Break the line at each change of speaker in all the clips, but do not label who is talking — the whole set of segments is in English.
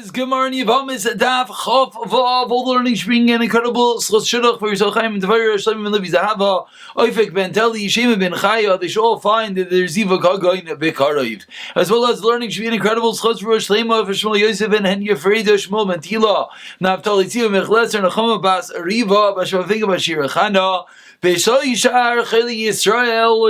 is Gemara in Yevamos Daf Chof Vav. All the learning bringing an incredible schos shidduch for yourself. Chaim and Tavir Shlomo and Levi Zahava Oifek Ben Teli Yishema Ben Chaya. They should all find that there's Ziva Kagain Bekaroiv, as well as learning should be an incredible schos for Shlomo for Shmuel Yosef and Henya Freda Shmuel Mentila Naftali Tzio Mechleser Nachama Bas Ariva Bashvafiga Bashir Chana. Yisrael,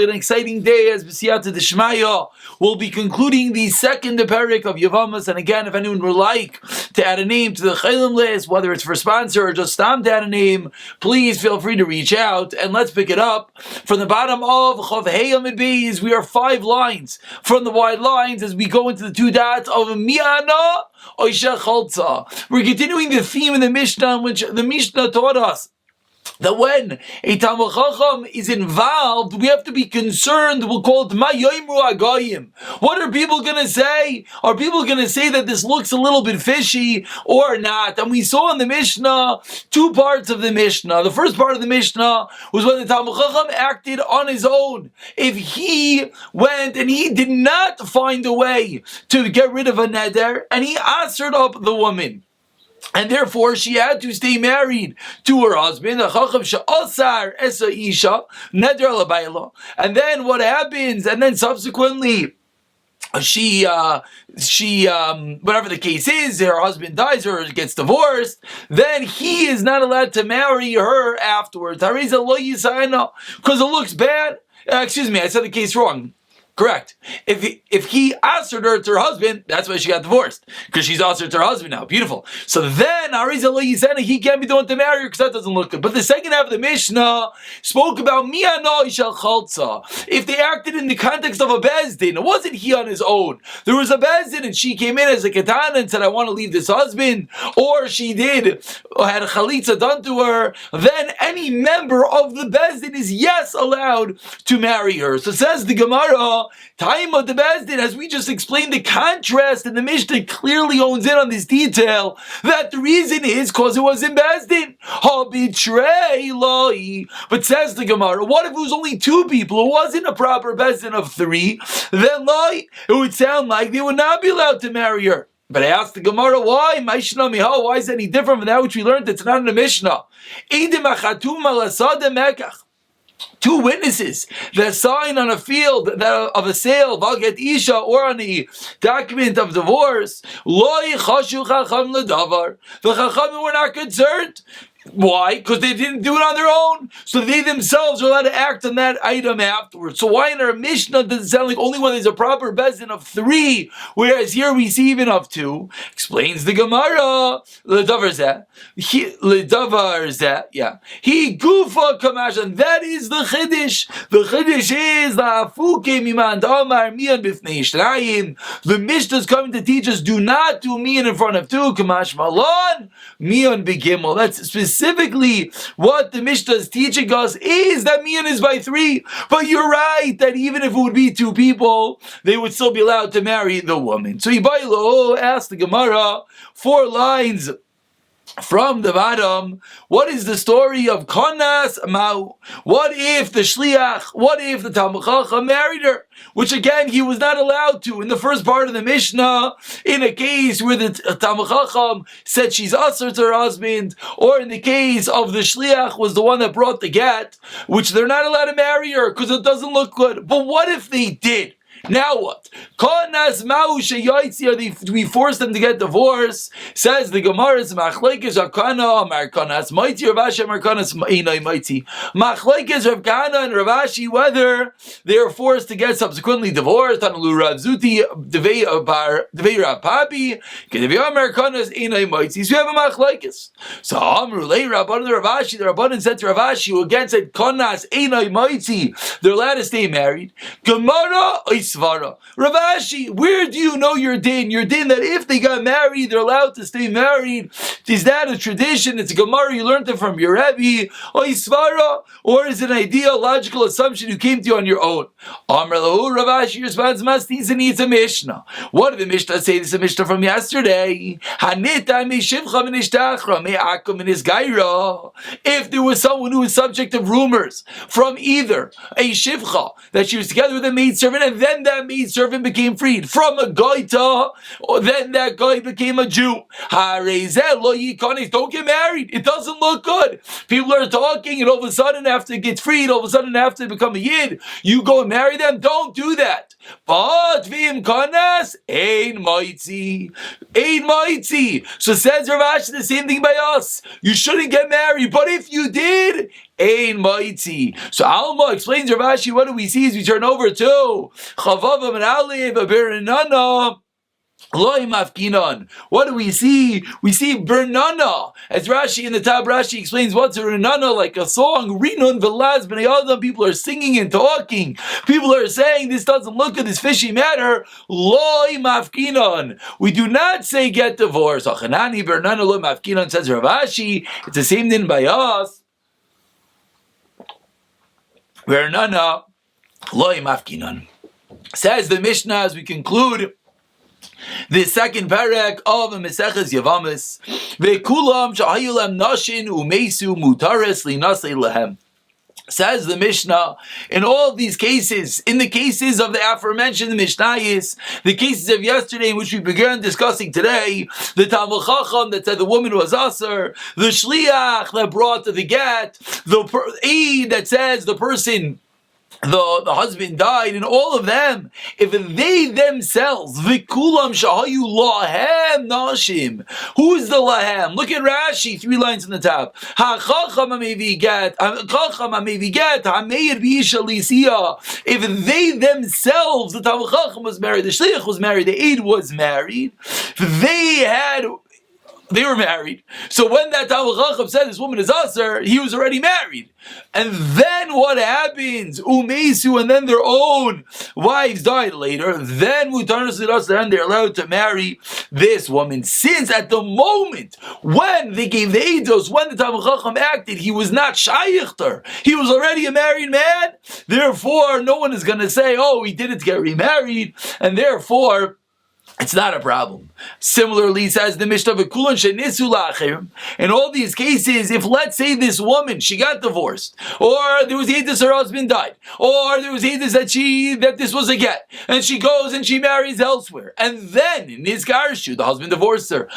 an exciting day as B'siyata D'Shmaya. We'll be concluding the second parak of Yevamos, and again, if anyone would like to add a name to the Chaylim list, whether it's for sponsor or just stam to add a name, please feel free to reach out, and let's pick it up from the bottom of Chav Hey Amid Beis. We are 5 lines from the wide lines as we go into the 2 dots of Mi'ana Oisha Chaltza. We're continuing the theme in the Mishnah, which the Mishnah taught us that when a Talmid Chacham is involved, we have to be concerned. We'll call it Ma Yoimru Agayim. What are people going to say? Are people going to say that this looks a little bit fishy or not? And we saw in the Mishnah 2 parts of the Mishnah. The first part of the Mishnah was when the Talmid Chacham acted on his own. If he went and he did not find a way to get rid of a neder, and he answered up the woman, and therefore she had to stay married to her husband. And then what happens? And then subsequently, she whatever the case is, her husband dies or gets divorced, then he is not allowed to marry her afterwards. Because it looks bad. Excuse me, I said the case wrong. Correct. If he answered her to her husband, that's why she got divorced, because she's answered to her husband now. Beautiful. So then, he can't be the one to marry her because that doesn't look good. But the second half of the Mishnah spoke about Mi'ana Ishal Chaltza. If they acted in the context of a bezdin, it wasn't he on his own. There was a bezdin and she came in as a katana and said, I want to leave this husband, or she had a chalitza done to her, then any member of the bezdin is allowed to marry her. So says the Gemara, time of the bezdin, as we just explained, the contrast in the Mishnah clearly owns in on this detail that the reason is because it was in bezdin. But says the Gemara, what if it was only 2 people? It wasn't a proper bezdin of 3. Then it would sound like they would not be allowed to marry her. But I asked the Gemara, why? Why is it any different from that which we learned? It's not in the Mishnah. 2 witnesses that sign on a field of a sale, Valget Isha, or on a document of divorce, the Chachamim were not concerned. Why? Because they didn't do it on their own. So they themselves are allowed to act on that item afterwards. So why in our Mishnah does it sound like only when there's a proper bezdin of 3, whereas here we see even of 2? Explains the Gemara. Ledavar zeh. He gufa kamash, and that is the chiddush. The chiddush is the afuke miman damar mian b'fnei shnayim. The Mishnah is coming to teach us: do not do mian in front of 2. Kamash malon mian b'gimel. That's specifically what the Mishnah is teaching us, is that mian is by 3. But you're right that even if it would be 2 people, they would still be allowed to marry the woman. So Yibaylo asked the Gemara 4 lines from the bottom, what is the story of Konas Mau? What if the Shliach, what if the Talmid Chacham married her? Which again, he was not allowed to. In the first part of the Mishnah, in a case where the Talmid Chacham said she's usher to her husband, or in the case of the Shliach was the one that brought the get, which they're not allowed to marry her because it doesn't look good. But what if they did? Now what? We force them to get divorced. Says the Gemara, Machlekes Rav Kahana, Markanas Mighty, Rav Ashi, Markanas Einai Mighty. Machlekes Rav Kahana and Rav Ashi, whether they are forced to get subsequently divorced. Tanalu Rav Zuti, Devei Rav Papi, Devei Markanas Einai Mighty. So we have a Machlekes. So Amru Lei Rabbanan Rav Ashi, the Rabbanan said to Rav Ashi, who again said Kanas Einai Mighty, they're allowed to stay married. Gemara Svara. Rav Ashi, where do you know your din? Your din that if they got married, they're allowed to stay married. Is that a tradition? It's a Gemara, you learned it from your Rebbe. Svara, or is it an ideological assumption you came to on your own? Amr lahu, Rav Ashi responds, Mastis, and it's a Mishnah. What did the Mishnah say? This is a Mishnah from yesterday. If there was someone who was subject of rumors from either a shivcha, that she was together with a maidservant, and then then that maid servant became freed from a goita, then that guy became a Jew. Don't get married. It doesn't look good. People are talking, and all of a sudden, after it gets freed, all of a sudden, after they become a Yid, you go and marry them. Don't do that. But v'im kanas ein moitzi. So says Rav Ashi the same thing by us. You shouldn't get married, but if you did, ein moitzi. So Alma explains Rav Ashi. What do we see as we turn over to Chavav and Alev Abirinana? What do we see? We see Bernana. As Rashi in the Tab Rashi explains, what's a Bernana? Like a song. Rinun velaz b'nei adam. People are singing and talking. People are saying this doesn't look at this fishy matter. Loi mafkinon. We do not say get divorced. Achanani Bernana loi mafkinon, says Rav Ashi. It's the same thing by us. Bernana loi mafkinon. Says the Mishnah as we conclude the second parak of Meseches Yevamos, ve'kulam shahayu lem nashin u'meisu mutares linasei lehem. Says the Mishnah, in all of these cases, in the cases of the aforementioned Mishnayos, the cases of yesterday in which we began discussing today, the Talmud Chacham that said the woman was Aser, the Shliach that brought the get, the aid that says the person, the husband died, and all of them, if they themselves, v'kulam shahayu lahem nashim, who is the lahem? Look at Rashi, 3 lines in the top. Ha'chacham ha'mevi get, ha'meir b'isha lisiya. If they themselves, the Talmud Chacham was married, the Shliach was married, the Eid was married, they were married. So when that Talmud Chacham said this woman is Aser, he was already married. And then what happens? Umesu, and then their own wives died later. Then they're allowed to marry this woman. Since at the moment when they gave the Eidos, when the Talmud Chacham acted, he was not Shayichter. He was already a married man. Therefore, no one is going to say, oh, he didn't get remarried. And therefore, it's not a problem. Similarly, says the Mishnah, in all these cases, if let's say this woman, she got divorced, or there was Yidus, her husband died, or there was Yidus that this was a get, and she goes and she marries elsewhere, and then in Nizkarshu, the husband divorced her,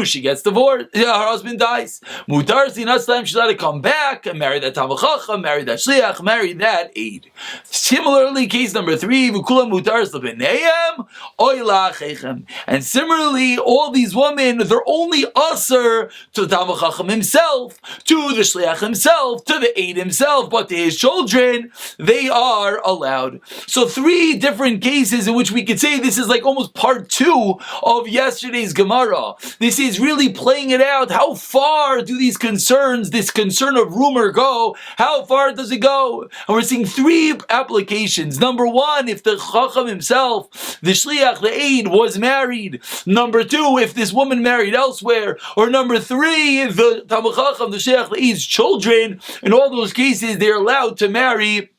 she gets divorced, her husband dies. She's allowed to come back and marry that Talmud Chacham, marry that Shliach, marry that Eid. Similarly, case number 3, and similarly, all these women, they're only usher to the Talmud Chacham himself, to the Shliach himself, to the Eid himself, but to his children, they are allowed. So 3 different cases in which we could say this is like almost part 2 of yesterday's Gemara. This is really playing it out. How far do these concerns, this concern of rumor go? How far does it go? And we're seeing 3 applications. Number 1, if the Chacham himself, the Shliach, the Eid, was married. Number 2, if this woman married elsewhere. Or number 3, the Talmud Chacham, the Shliach, the Eid's children. In all those cases, they're allowed to marry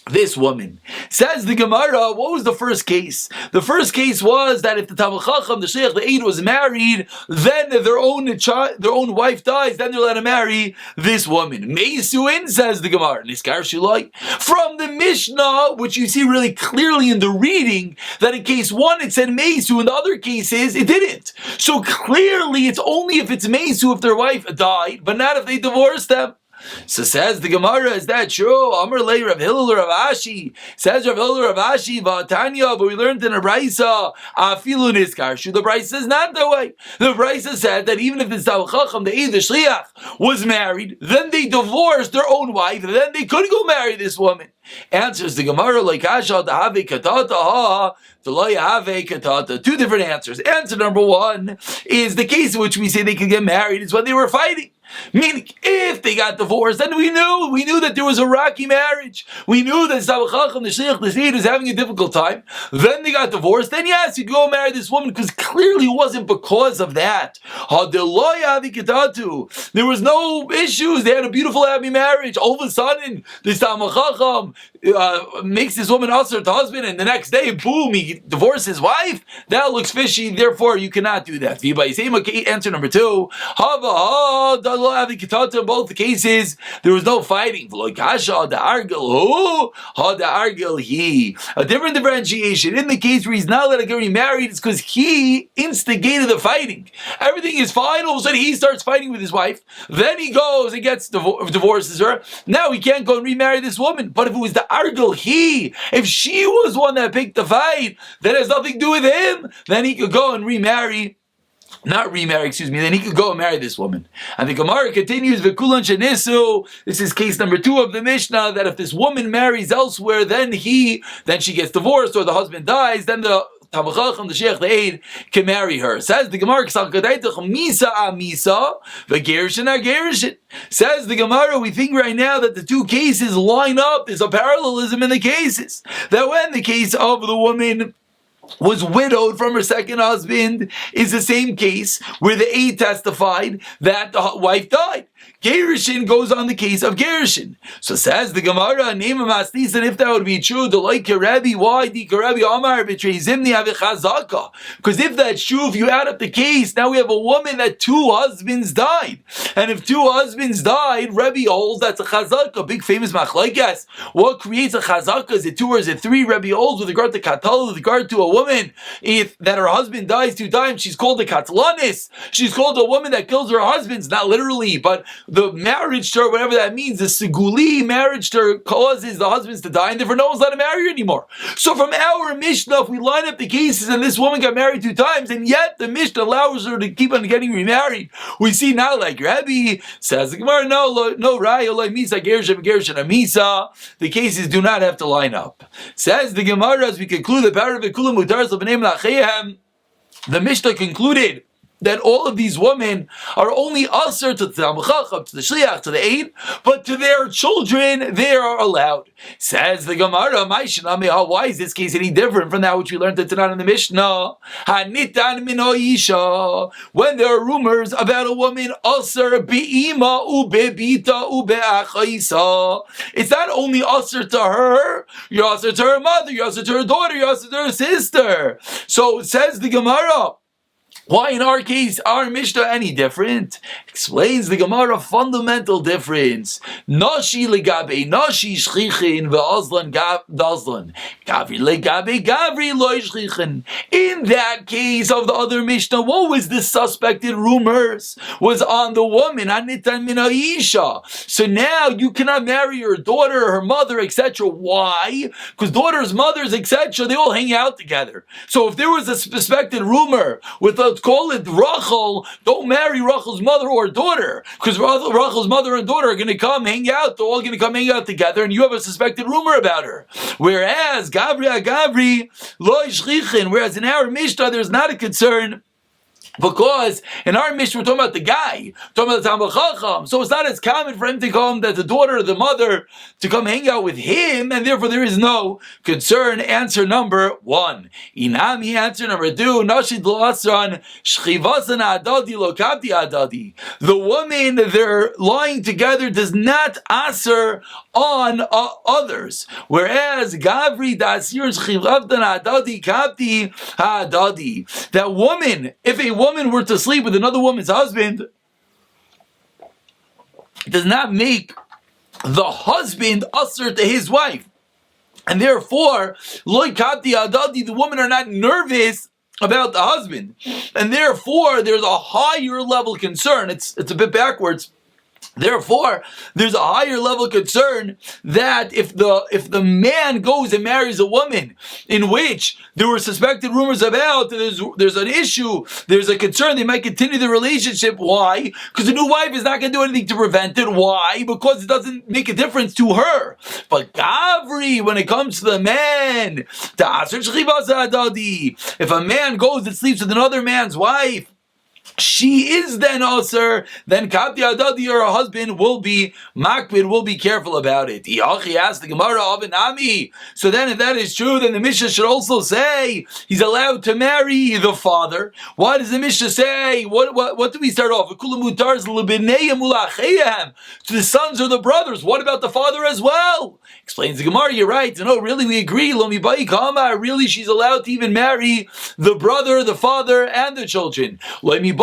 this woman. Says the Gemara, what was the first case? The first case was that if the Talmud Chacham, the Sheikh, the Eid was married, then their own wife dies, then they're allowed to marry this woman. Meisuin, says the Gemara, Niskar Shilai. From the Mishnah, which you see really clearly in the reading, that in case 1 it said Meisu, in the other cases it didn't. So clearly it's only if it's Meisu if their wife died, but not if they divorced them. So says the Gemara, is that true? Amar lei Rav Hillel Rav Ashi. Says Rav Hillel Rav Ashi, V'atanya, but we learned in a Brisa, Afilu Niskarshu. The Brisa is not that way. The Brisa said that even if the Talmud Chacham, the Eid, the Shliach, was married, then they divorced their own wife, and then they could go marry this woman. Answers the Gemara, like Asha, the Have Katata, the Loya Have Katata. 2 different answers. Answer number 1 is the case in which we say they could get married is when they were fighting. Meaning, if they got divorced, then we knew that there was a rocky marriage. We knew that Talmud Chacham, the Sheikh, the Eid was having a difficult time. Then they got divorced. Then yes, you go marry this woman because clearly it wasn't because of that. There was no issues. They had a beautiful, happy marriage. All of a sudden, this Talmud Chacham, makes this woman usher to husband, and the next day, boom, he divorces his wife, that looks fishy, therefore you cannot do that. Answer number 2, in both cases, there was no fighting. A different differentiation. In the case where he's not allowed to get remarried, it's because he instigated the fighting. Everything is fine, all of a sudden he starts fighting with his wife, then he goes and gets divorces her. Now he can't go and remarry this woman. But if it was the argel, if she was one that picked the fight, that has nothing to do with him, then he could go and then he could go and marry this woman. And the Gemara continues, V'kulan shenisu, this is case number 2 of the Mishnah, that if this woman marries elsewhere, then she gets divorced, or the husband dies, then the Tamachacham, the Sheikh, the aide, can marry her. Says the Gemara, says the Gemara, we think right now that the 2 cases line up. There's a parallelism in the cases. That when the case of the woman was widowed from her second husband is the same case where the aide testified that the wife died. Gerushin goes on the case of Gerushin. So says the Gemara, name of Mastis, and if that would be true, the like Karabi, why the Karabi Amar betrays Zimni Avichazaka? Because if that's true, if you add up the case, now we have a woman that 2 husbands died. And if 2 husbands died, Rebbe holds that's a Chazaka, big famous machlokes. What creates a Chazaka? Is it 2 or is it 3? Rebbe holds with regard to Katal, with regard to a woman, if that her husband dies 2 times, she's called a Katlanis. She's called a woman that kills her husbands, not literally, but the marriage to her, whatever that means, the Seguli marriage to her causes the husbands to die, and therefore no one's allowed to marry her anymore. So from our Mishnah, if we line up the cases and this woman got married 2 times, and yet the Mishnah allows her to keep on getting remarried, we see now like Rabbi says the Gemara, no Raya, Misa, Gershon, Amisa, the cases do not have to line up. Says the Gemara, as we conclude the paragraph, the Mishnah concluded that all of these women are only usher to the Talmid Chacham, to the Shliach, to the aide, but to their children they are allowed. Says the Gemara, why is this case any different from that which we learned tonight in the Mishnah? When there are rumors about a woman, usher bi'ima u'bebita u'be'achaisa, it's not only usher to her, you're usher to her mother, you're usher to her daughter, you're usher to her sister. So says the Gemara, why in our case, our Mishnah any different? Explains the Gemara fundamental difference. Nashi legabe nashi shchichin ve'azlan dazlan. Gavri legabe gavri lo shchichin. In that case of the other Mishnah, what was the suspected rumors? Was on the woman, anitan min ha'isha. So now you cannot marry your daughter, her mother, etc. Why? Because daughters, mothers, etc., they all hang out together. So if there was a suspected rumor with let's call it Rachel, don't marry Rachel's mother or daughter, because Rachel's mother and daughter are going to come hang out, they're all going to come hang out together, and you have a suspected rumor about her. Whereas Gavri lo shchichin, whereas in our Mishnah there's not a concern, because in our Mishnah we're talking about the guy, talking about the Talmid Chacham, so it's not as common for him to come, that the daughter or the mother to come hang out with him, and therefore there is no concern. Answer number 1. Inami, answer number 2. Nashid lo asran shchivasan adadi lo kapti adadi. The woman, they're lying together, does not asr on others. Whereas Gavri dasir shchivavtan adadi kapti adadi. That woman, if a woman were to sleep with another woman's husband, it does not make the husband usher to his wife. And therefore, loy kapti adadi, the women are not nervous about the husband. And therefore, there's a higher level concern. It's a bit backwards. Therefore, there's a higher level concern that if the man goes and marries a woman in which there were suspected rumors about, there's an issue, there's a concern, they might continue the relationship. Why? Because the new wife is not going to do anything to prevent it. Why? Because it doesn't make a difference to her. But Gavri, when it comes to the man, if a man goes and sleeps with another man's wife, she is then Aser, then Kapti Adadi, or her husband, will be Makbid, will be careful about it. Yachi asked the Gemara of an Ami. So then if that is true, then the Mishnah should also say he's allowed to marry the father. Why does the Mishnah say? What do we start off? To the sons or the brothers. What about the father as well? Explains the Gemara, you're right. No, really we agree. Really she's allowed to even marry the brother, the father, and the children. It's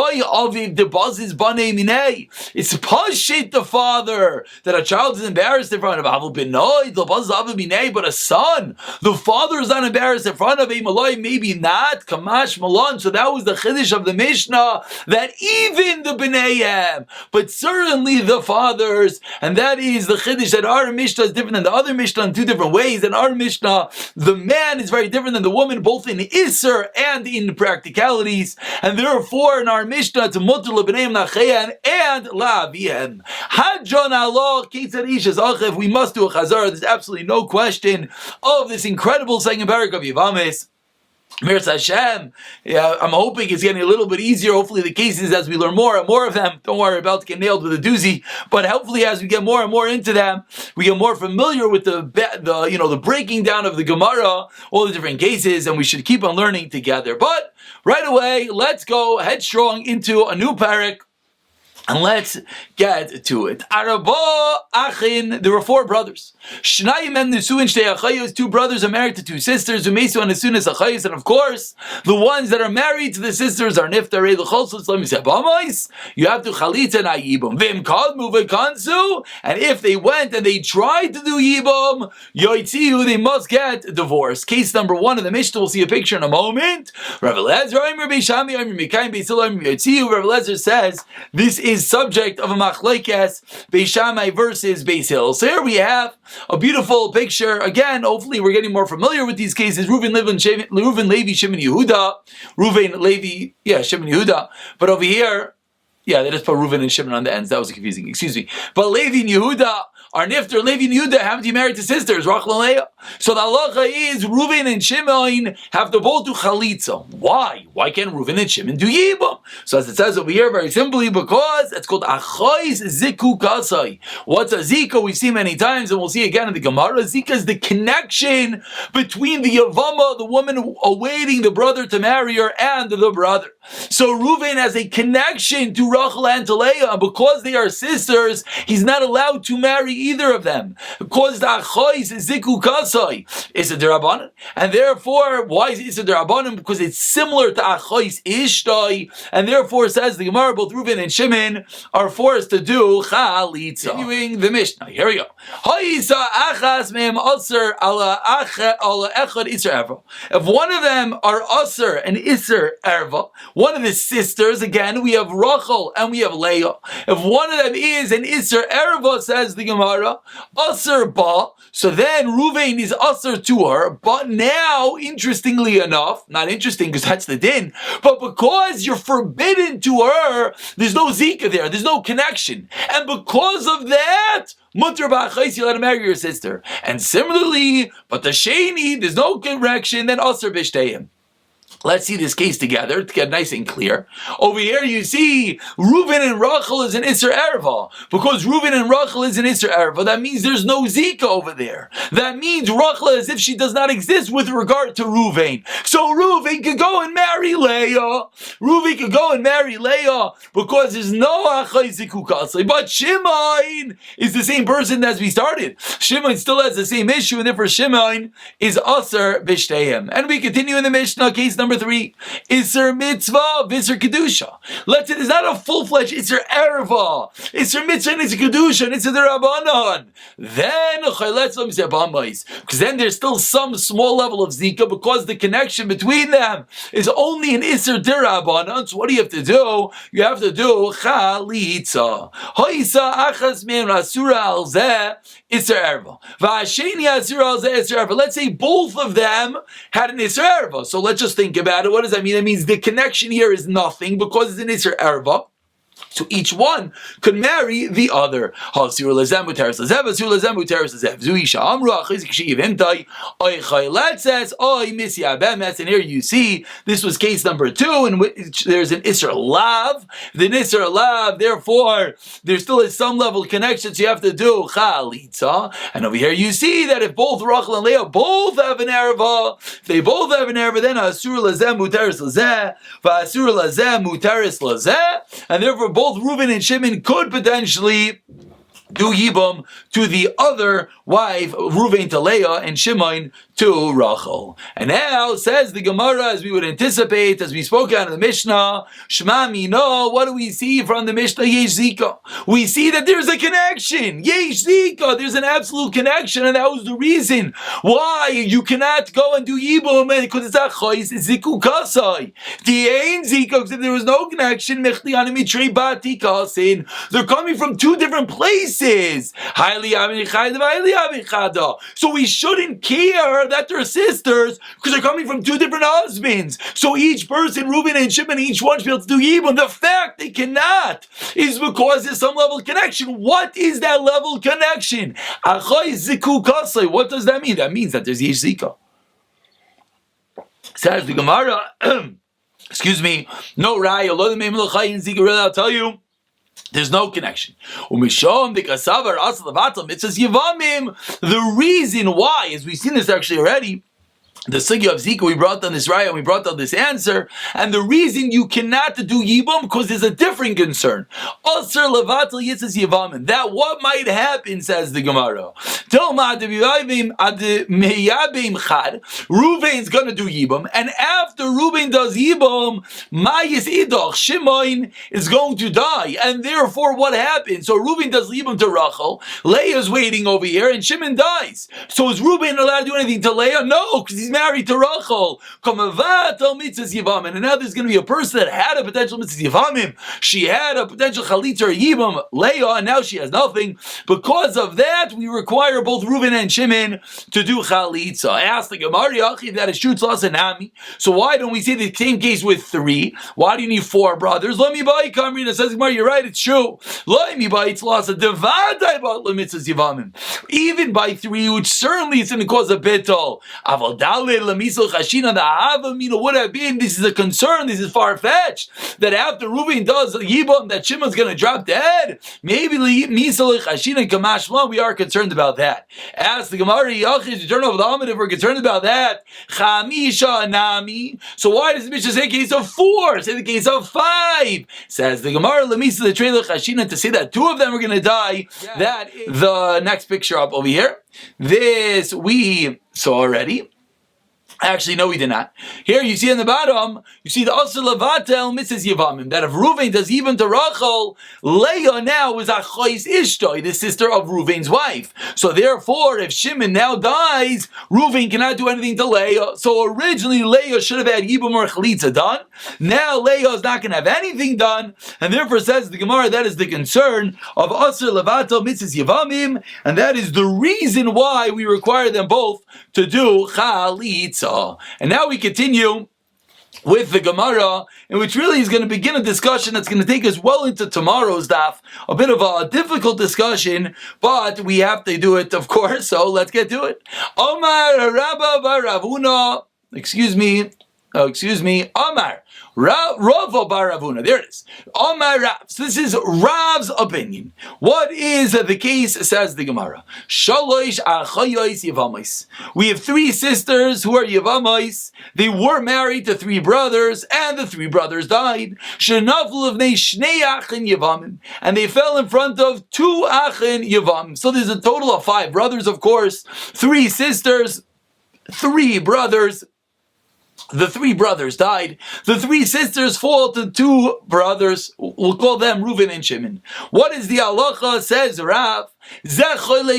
pashit the father that a child is embarrassed in front of. But a son, the father is not embarrassed in front of him. Maybe not. Kamash Malon. So that was the chiddush of the Mishnah, that even the b'neihem, but certainly the fathers, and that is the chiddush that our Mishnah is different than the other Mishnah in two different ways. In our Mishnah, the man is very different than the woman, both in Isser and in practicalities, and therefore in our Mishnah it's mutter lebneim nachayim and la'aviyim. Hadjon Allah kitzad ishas achev. We must do a chazara. There's absolutely no question of this incredible second parak of Yevamos. Mirz Hashem, I'm hoping it's getting a little bit easier. Hopefully the cases, as we learn more and more of them, don't worry about to get nailed with a doozy, but hopefully as we get more and more into them, we get more familiar with the breaking down of the Gemara, all the different cases, and we should keep on learning together. But right away, let's go headstrong into a new parak. And let's get to it. Araba Achin, there were 4 brothers. Shnayim and Nesuin Shtei Achayos, 2 brothers are married to 2 sisters. Umesu and Nesunis Achayos, and of course, the ones that are married to the sisters are Niftarei L'Cholsos L'Misabamais. You have to Chalitza and Ayibum. Vim Kadmu V'Kansu, and if they went and they tried to do Yibum, Yoitziu, they must get divorced. Case number 1 in the Mishnah, we'll see a picture in a moment. Rav Eliezer, Omer Beishami, Omer Mikayim, Beisil, Omer Yoitziu. Rav Eliezer says, this is subject of a machlekes Beis Shammai versus Beis Hill. So here we have a beautiful picture. Again, hopefully we're getting more familiar with these cases. Reuven, Levi, Shimon, Yehuda. Reuven, Levi, Shimon, Yehuda. But over here, they just put Reuven and Shimon on the ends. That was confusing. Excuse me. But Levi and Yehuda are Nifter. Levi and Yehuda have to be married to sisters, Rachel and Leah. So the halacha is Reuven and Shimon have to both do chalitza. Why? Why can't Reuven and Shimon do yibum? So as it says over here, very simply, because it's called achayis ziku kasai. What's a zika? We've seen many times, and we'll see again in the Gemara. Zika is the connection between the Yevama, the woman awaiting the brother to marry her, and the brother. So Reuven has a connection to Rachel and to Leah, and because they are sisters, he's not allowed to marry either of them. Because the achayis ziku kasai is a derabanan, and therefore, why is it a derabanan? Because it's similar to achayis ishtai, and therefore, says the Gemara, both Reuven and Shimon are forced to do chalitza. Continuing the Mishnah, here we go. If one of them are aser and iser erva, one of the sisters, again, we have Rachel and we have Leah. If one of them is an iser erva, says the Gemara, aser ba, so then Reuven is aser to her, but now, interestingly enough, not interesting because that's the din, but because you're forbidden to her, there's no zika there, there's no connection, and because of that, mutter ba'achayis, you let him marry your sister. And similarly, but the sheni, there's no connection, then aser b'shteiim. Let's see this case together to get nice and clear. Over here you see Reuven and Rachel is an Isser Erva. Because Reuven and Rachel is an Isser Erva, that means there's no Zika over there. That means Rachel as if she does not exist with regard to Reuven. So Reuven could go and marry Leah. Reuven could go and marry Leah because there's no Achai Zikukasai. But Shimon is the same person as we started. Shimon still has the same issue, and therefore Shimon is Aser B'Shteihem. And we continue in the Mishnah, case number 3, Isser Mitzvah, Visser Kedusha. Let's say there's not a full-fledged Isser Erva, Isser Mitzvah, and Isser Kedusha, and Isser Derabanan. Then, because then there's still some small level of Zika, because the connection between them is only an Isser Derabanan. So what do you have to do? You have to do Chalitza. Hoisa Achas Me'en Asura Al Zeh, Isser Erva. V'Hasheni Asura Al Zeh, Isser Erva. Let's say both of them had an Isser Erva. So let's just think about it. What does that mean? That means the connection here is nothing because it's an Isser Erva. So each one could marry the other. And here you see, this was case number 2, in which there's an Isser Lav. The Isser Lav, therefore, there still is some level of connection, so you have to do Chalitza. And over here you see that if both Rachel and Leah both have an Erva, if they both have an Erva, then Asur Lazeh Muteris Lazeh, Asur Lazeh Muteris Lazeh, and therefore both Reuben and Shimon could potentially do Yibum to the other wife, Reuven to Leah and Shimon to Rachel. And now says the Gemara, as we would anticipate, as we spoke out of the Mishnah, Shema Mino, what do we see from the Mishnah? Yesh Zika. We see that there's a connection. Yesh Zika. There's an absolute connection, and that was the reason why you cannot go and do Yibum, because it's a Chois Ziku Kasai. The Ein Zika, because if there was no connection, they're coming from 2 different places. So we shouldn't care that they're sisters because they're coming from 2 different husbands. So each person, Reuben and Shimon, each one should be able to do Yibum. The fact they cannot is because there's some level of connection. What is that level of connection? What does that mean? That means that there's Yesh Zika. Says the Gemara, excuse me, no Raya, I'll tell you, there's no connection. It says Yevamim. The reason why, as we've seen this actually already, the sugya of Zika, we brought down this raya, we brought down this answer, and the reason you cannot do Yibum, because there's a different concern. Asr levatel yitzes Yevamim. That what might happen, says the Gemara. Reuven's going to do Yibum, and after Reuven does Yibum, Mayis Idoch, Shimon is going to die, and therefore what happens? So Reuven does Yibum to Rachel, Leah's waiting over here, and Shimon dies. So is Reuven allowed to do anything to Leah? No, because he's married to Rachel. And now there's going to be a person that had a potential mitzvah Yevamim. She had a potential chalitza or Yibam, Leah, and now she has nothing. Because of that, we require both Reuven and Shimon to do chalitza. I asked the Gemara, that is true, so why don't we say the same case with 3? Why do you need 4 brothers? Let me buy Kamrina, says Gemara, you're right, it's true. Let me buy it's lost a devadai about mitzvah Yevamim. Even by 3, which certainly is going to cause a bittul. Would have been, this is a concern, this is far-fetched, that after Reuven does Yibam, that Shimon's going to drop dead. Maybe we are concerned about that. Ask the Gemara, to turn over the Amid if we're concerned about that. Chamisha Nami. So why does the Mishnah say case of 4? Say the case of 5. Says the Gemara, the trailer Chashina, to say that 2 of them are going to die. Yeah. That is the next picture up over here. This we saw already. Actually, no, we did not. Here you see on the bottom, you see the Asr Levatel Mrs. Yevamim, that if Reuven does even to Rachel, Leah now is Achois Ishtoi, the sister of Reuven's wife. So therefore, if Shimon now dies, Reuven cannot do anything to Leah. So originally, Leah should have had Yibum or Chalitza done. Now Leah is not going to have anything done, and therefore says the Gemara, that is the concern of Asr Levatel Mrs. Yevamim, and that is the reason why we require them both to do Chalitza. And now we continue with the Gemara, in which really is going to begin a discussion that's going to take us well into tomorrow's daf. A bit of a difficult discussion, but we have to do it, of course, so let's get to it. Omar Rabba Baravuna, excuse me, Omar Rava Baravuna. There it is. Omar Rav. So this is Rav's opinion. What is the case, says the Gemara? Shalosh Achayos Yevamos. We have 3 sisters who are Yevamos. They were married to 3 brothers, and the 3 brothers died. Shenaflu of Shnei Achin Yevamim. And they fell in front of 2 Achin Yevamim. So there's a total of 5 brothers, of course, 3 sisters, 3 brothers. The 3 brothers died. The 3 sisters fall to 2 brothers. We'll call them Reuven and Shimon. What is the halacha? Says Rav. Reuven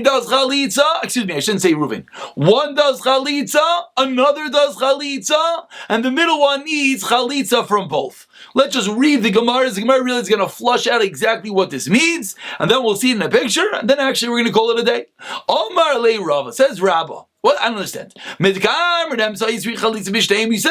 does chalitza. Excuse me, I shouldn't say Reuven. One does chalitza, another does chalitza, and the middle one needs chalitza from both. Let's just read the Gemara. The Gemara really is going to flush out exactly what this means, and then we'll see it in a picture, and then actually we're going to call it a day. Omar le Rava, says Rabbah. What? I don't understand. You said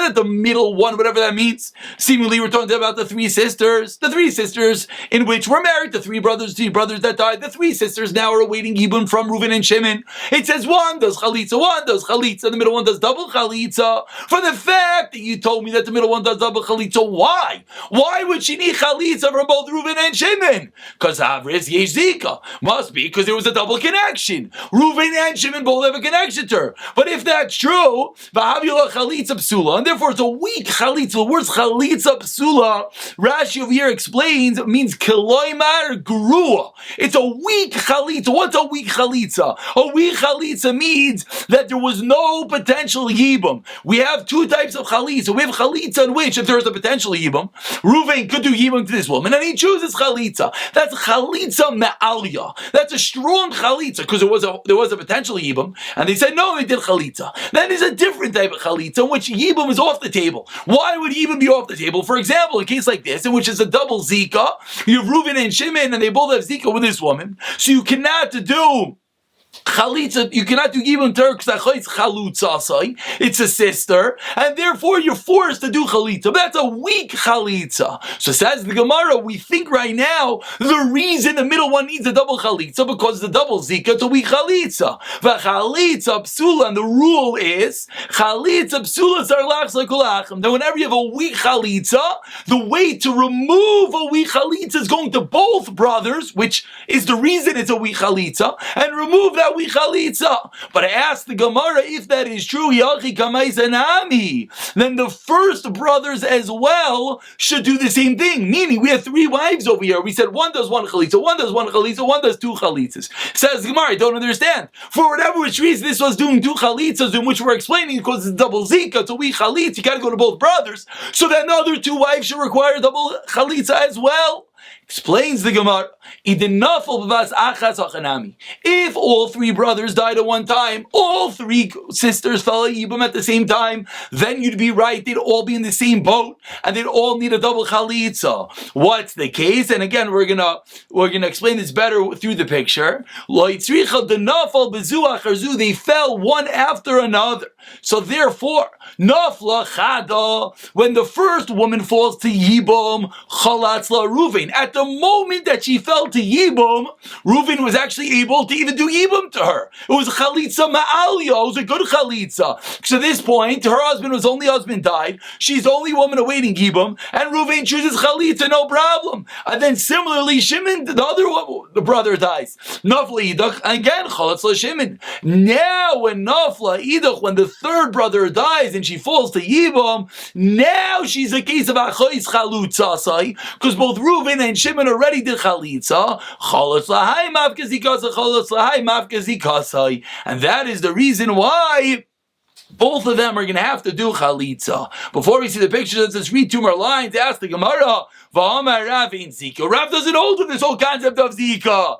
that the middle one, whatever that means. Seemingly, we're talking about the three sisters. The three sisters in which were married, the three brothers that died. The three sisters now are awaiting Yibum from Reuven and Shimon. It says one does chalitza, the middle one does double chalitza. For the fact that you told me that the middle one does double chalitza, why? Why would she need chalitza from both Reuven and Shimon? Because Avris yesh zika. Must be because there was a double connection. Reuven and Shimon both have a connection to her. But if that's true, and therefore it's a weak chalitza. The word chalitza psula, Rashi over here explains, it means kiloimar grua. It's a weak chalitza. What's a weak chalitza? A weak chalitza means that there was no potential yibum. We have two types of chalitza. We have chalitza in which, if there is a potential yibum, Reuven could do yibum to this woman, and he chooses chalitza. That's chalitza me'alya. That's a strong chalitza because there was a potential yibum, and they said no. They did chalitza. That is a different type of chalitza in which yibum is off the table. Why would yibum be off the table? For example, a case like this, in which is a double zika, you have Reuven and Shimon, and they both have zika with this woman, so you cannot do chalitza, you cannot do yibum Turks chalutza. It's a sister, and therefore you're forced to do chalitza. But that's a weak chalitza. So says the Gemara, we think right now the reason the middle one needs a double chalitza because the double zika, it's a weak chalitza. But chalitza psula, and the rule is chalitza psula sarlach lekulachem. That whenever you have a weak chalitza, the way to remove a weak chalitza is going to both brothers, which is the reason it's a weak chalitza, and remove that weak chalitza. But I asked the Gemara, if that is true, then the first brothers as well should do the same thing. Meaning, we have three wives over here. We said one does one chalitza, one does one chalitza, one does two chalitzas. Says the Gemara, I don't understand. For whatever which reason this was doing two chalitzas, in which we're explaining because it's double zika, it's a weak chalitza, you gotta go to both brothers. So then the other two wives should require double chalitza as well. Explains the Gemara, if all three brothers died at one time, all three sisters fell at Yibum at the same time, then you'd be right, they'd all be in the same boat, and they'd all need a double chalitza. What's the case? And again, we're gonna explain this better through the picture. They fell one after another. So therefore, nafla chada, when the first woman falls to Yibum, chalatzla Reuven. At the moment that she fell to Yibum, Reuven was actually able to even do Yibum to her. It was chalitza ma'alya. It was a good chalitza. So at this point, her husband died. She's the only woman awaiting Yibum, and Reuven chooses chalitza, no problem. And then similarly, Shimon, the brother dies. Nafla idach, again chalatzla Shimon. Now when nafla idach, when the third brother dies and she falls to Yibum, now she's a case of achois chalutza, because both Reuven and Shimon already did chalitza. And that is the reason why both of them are going to have to do chalitza. Before we see the picture, let's just read two more lines. Ask the Gemara. Rav doesn't hold to this whole concept of zika.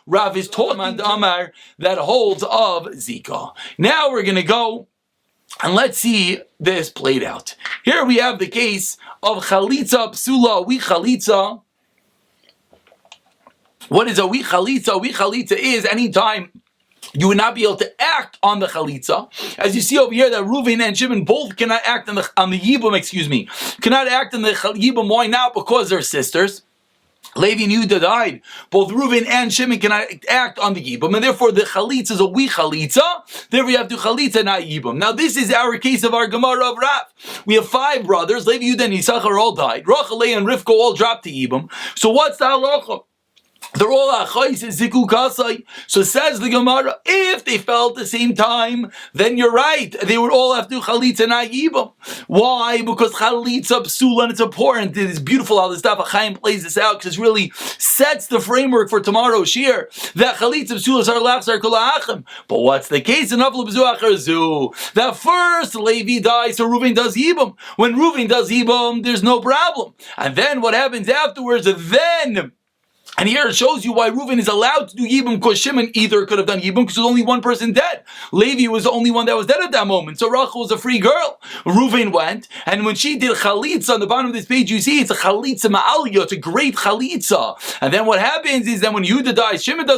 Rav is talking to Amar that holds of zika. Now we're going to go and let's see this played out. Here we have the case of chalitza psula, weak chalitza. What is a weak chalitza? A weak chalitza is any time you would not be able to act on the chalitza. As you see over here, that Reuven and Shimon both cannot act on the yibum, cannot act on the yibum. Why not? Because they're sisters. Levi and Yehuda died. Both Reuven and Shimon cannot act on the yibum, and therefore the chalitza is a weak chalitza. Therefore, you have to chalitza, not yibum. Now, this is our case of our Gemara of Rav. We have five brothers. Levi, Yehuda, and Yisachar all died. Rachel, Leah, and Rivka all dropped to yibum. So, what's the halacha? They're all achais ziku kasai. So says the Gemara, if they fell at the same time, then you're right. They would all have to do chalitza not yibam. Why? Because chalitza psula, and it's important. It is beautiful how this Daf Chaim plays this out because it really sets the framework for tomorrow's shir. That chalitza psula sarlach sarkolachem. But what's the case in Avlu b'zu acharzu? That first Levi dies, so Reuven does yibam. When Reuven does yibam, there's no problem. And then what happens afterwards? And here it shows you why Reuven is allowed to do Yibum, because Shimon either could have done Yibum because there was only one person dead. Levi was the only one that was dead at that moment. So Rachel was a free girl. Reuven went, and when she did Chalitza, on the bottom of this page you see it's a Chalitza Ma'aliyah, it's a great Chalitza. And then what happens is that when Yehuda dies, Shimon does